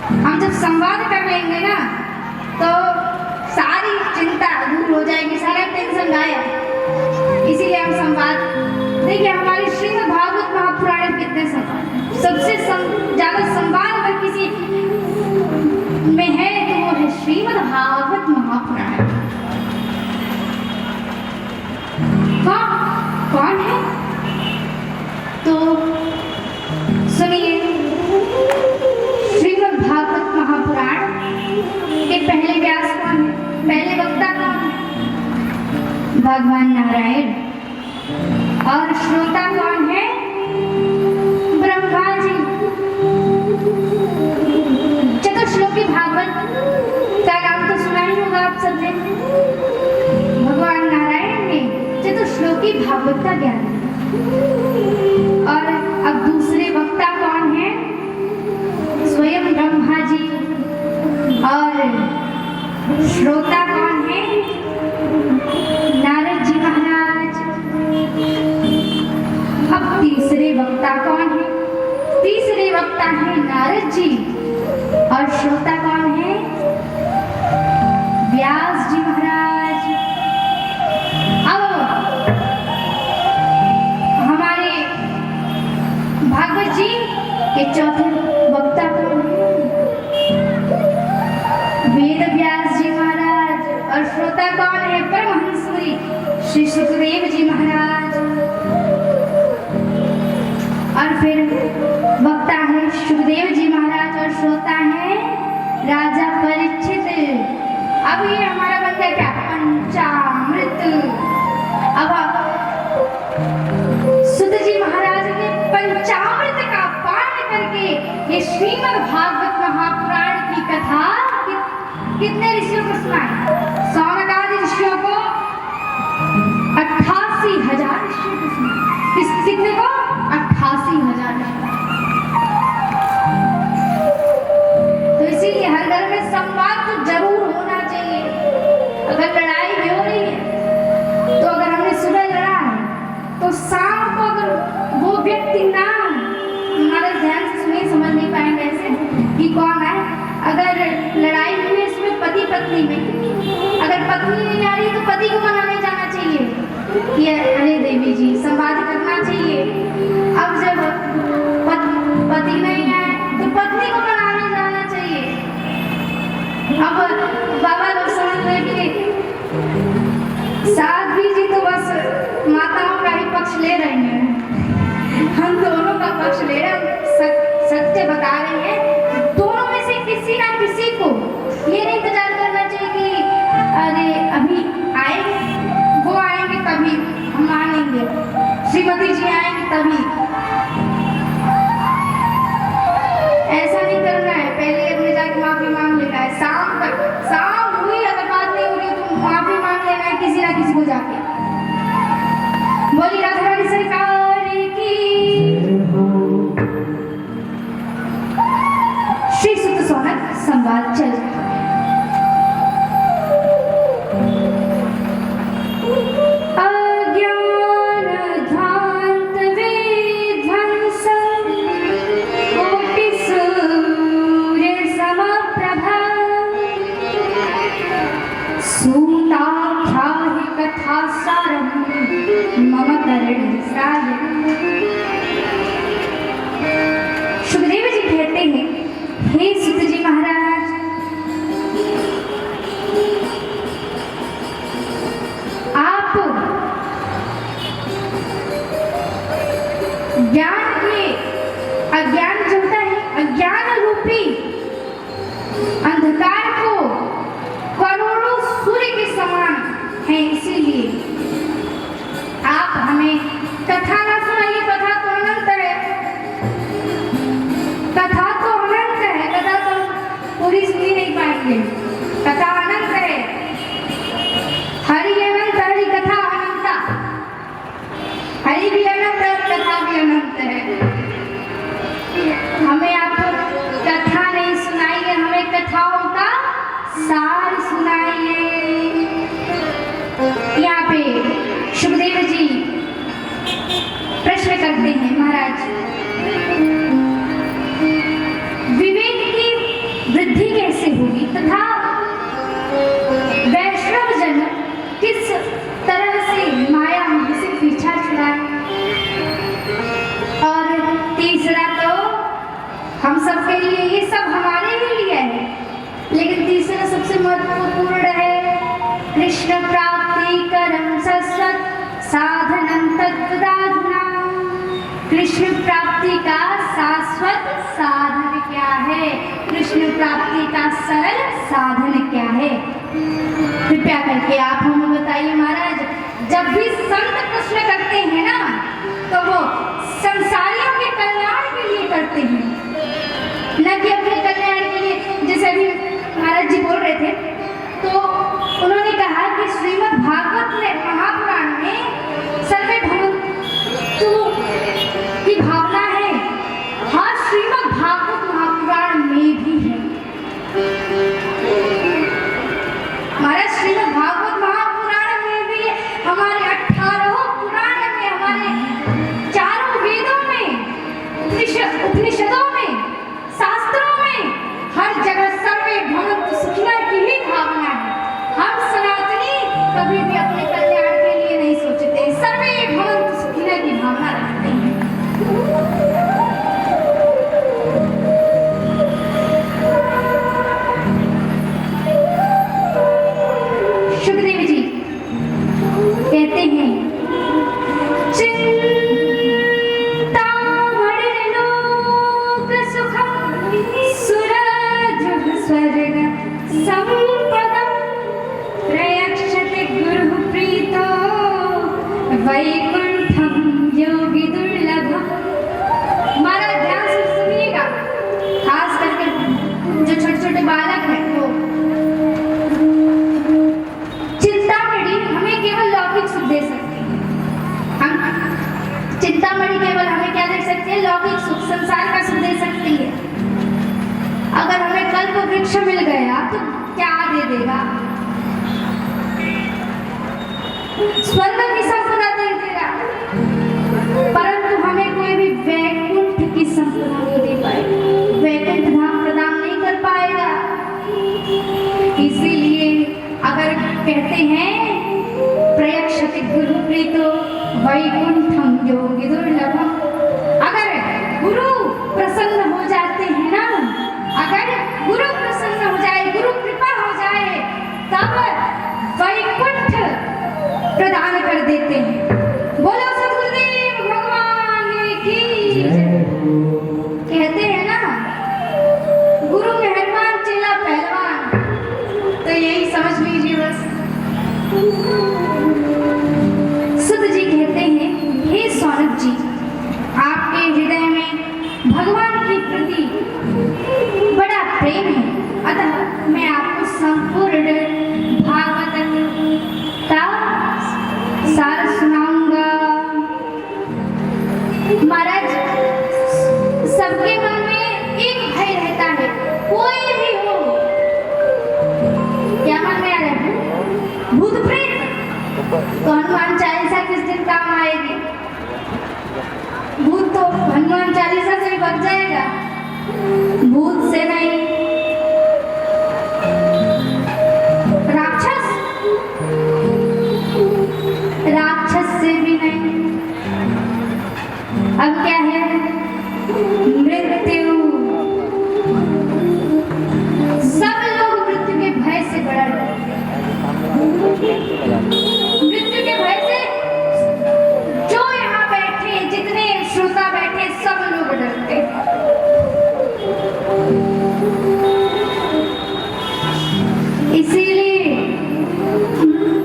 हम जब संवाद कर लेंगे ना तो सारी चिंता दूर हो जाएगी, सारा टेंशन गायब। इसीलिए हम संवाद देखिए, हमारे श्रीमद् भागवत महापुराण में कितने संवाद, सबसे ज्यादा संवाद अगर किसी में है तो वो है श्रीमद् भागवत महापुराण। कौन है? तो सुनिए, श्रीमद् भागवत महापुराण के पहले व्यास कौन है? पहले वक्ता कौन है? भगवान नारायण। और श्रोता कौन है? ब्रह्मा जी। चतुश्लोकी भागवत का नाम तो सुना ही होगा आप सबने। भगवान नारायण ने चतुश्लोकी भागवत का ज्ञान दिया। और अब दूसरे वक्ता कौन है? स्वयं ब्रह्मा जी। और श्रोता कौन है? नारद जी महाराज। अब तीसरे वक्ता कौन है? तीसरे वक्ता है नारद जी। और श्रोता कौन है? व्यास जी महाराज। अब हमारे भागवत जी के चौथे वक्ता कौन है? वेद व्यास जी महाराज। और श्रोता कौन है? परमहंस श्री सुखदेव जी महाराज। और फिर वक्ता है सुखदेव जी महाराज और श्रोता है राजा परीक्षित। अब ये हमारा बन गया क्या? पंचामृत। अब सुत जी महाराज ने पंचामृत का पान करके ये श्रीमद् भागवत महापुराण की कथा कितने ऋषियों को सुनाई? सौनक आदि ऋषियों को 88,000 ऋषियों को सुनाई। कितने को? 88,000। तो इसीलिए हर घर में संवाद तो जरूर होना चाहिए। अगर लड़ाई भी हो रही है तो अगर हमने सुबह लड़ा है तो शाम को अगर वो व्यक्ति ना हमारे ध्यान से सुने, समझ नहीं पाएंगे ऐसे कि कौन है। अगर लड़ाई हुई है इसमें पति पत्नी में, अगर पत्नी नहीं आ रही तो पति को मनाने जाना चाहिए कि अरे देवी जी संवाद करना चाहिए। अब जब पति नहीं आए तो पत्नी को मनाने जाना चाहिए। अब बाबा लोग समझ रहे कि साध्वी जी तो बस माताओं का ही पक्ष ले रहे हैं, हम दोनों का पक्ष ले रहे हैं, सत्य बता रहे हैं। दोनों में से किसी ना किसी को ये नहीं इंतजार करना चाहिए कि अरे अभी आएंगे, वो आएंगे तभी हम मानेंगे, श्रीमती जी आएंगे तभी। ऐसा नहीं करना है। पहले अपने जाके माफी मांग लेना है। शाम तक, शाम हुई अगर बात नहीं होगी तो माफी मांग लेना है किसी ना किसी को जाके। बोली राधा रानी सरकार की। श्री सुत सौनक संवाद चल रहा है। सुखदेव जी कहते हैं, हे सुत जी महाराज, आप ज्ञान के अज्ञान जो होता है, अज्ञान रूपी अंधकार को करोड़ों सूर्य के समान है। इसीलिए आप हमें कथा ना सुनाइए। कथा तो अनंत है, कथा तो अनंत है, कथा तो पूरी सुनी नहीं पाएंगे। कथा अनंत है, हरि अनंत, हरि कथा अनंता। हरि भी अनंत है, कथा भी अनंत है। हमें आप कथा नहीं सुनाइए, हमें कथाओं का सार सुनाइए। यहाँ पे सुखदेव जी प्रश्न करते हैं, महाराज विवेक की हम सबके लिए, ये सब हमारे ही लिए है। लेकिन तीसरा सबसे महत्वपूर्ण है कृष्ण प्राप्ति करम सस्वत साधनम तत्वदाधुना। कृष्ण प्राप्ति का शाश्वत साधन क्या है? कृष्ण प्राप्ति का सरल साधन क्या है? कृपया करके आप हमें बताइए महाराज। जब भी संत प्रश्न करते हैं ना, तो वो संसारियों के कल्याण के लिए करते हैं, न कि अपने कल्याण के लिए। जैसे अभी महाराज जी बोल रहे थे, तो उन्होंने कहा कि श्रीमद् भागवत में, महापुराण में सर्वे भवन्तु की भावना है। हाँ, श्रीमद् भागवत महापुराण में भी है। हमारा श्रीमद् भागवत महापुराण में भी है, हमारे 18 पुराण में, हमारे चारों वेदों में, उपनिषदों में, शास्त्रों में, हर जगह सर्वे भवन्तु सुखिनः की ही भावना है। हम सनातनी कभी भी अपने कल्याण के लिए नहीं सोचते, सर्वे भवन्तु सुखिनः की भावना रखते हैं। सुखदेव जी कहते हैं, चिंतामणिलोक सुखम सुरद्रुह स्वर्ग संपदम प्रयक्षते गुरुः प्रीतो वैकुंठम योगी दुर्लभम। हमारा ध्यान से सुनिएगा, खास करके जो छोटे छोटे बालक हैं वो। चिंतामणि हमें केवल लौकिक सुख दे सकती है। हम चिंतामणि केवल हमें क्या दे सकती है? लौकिक सुख, संसार का सुख दे सकती है। अगर हमें कल्प वृक्ष मिल गया तो क्या दे देगा? स्वर्ग की संपदा दे देगा, परंतु हमें कोई भी वैकुंठ की संपदा नहीं दे पाएगा, वैकुंठ धाम प्रदान नहीं कर पाएगा। इसीलिए अगर कहते हैं प्रयक्षते गुरु प्रीतो वैकुंठम योगी दुर्लभम, अगर गुरु प्रसन्न हो जाते हैं ना, अगर गुरु प्रसन्न हो जाए, गुरु कृपा हो जाए, तब वैकुंठ प्रदान कर देते हैं। बोलो सद्गुरुदेव भगवान की। कहते हैं ना, गुरु मेहरबान चेला पहलवान, तो यही समझ लीजिए बस। सुत जी कहते हैं, हे सौनक जी, आपके हृदय में भगवान के प्रति बड़ा प्रेम है, अतः मैं आपको संपूर्ण भागवत का सार सुनाऊंगा। महाराज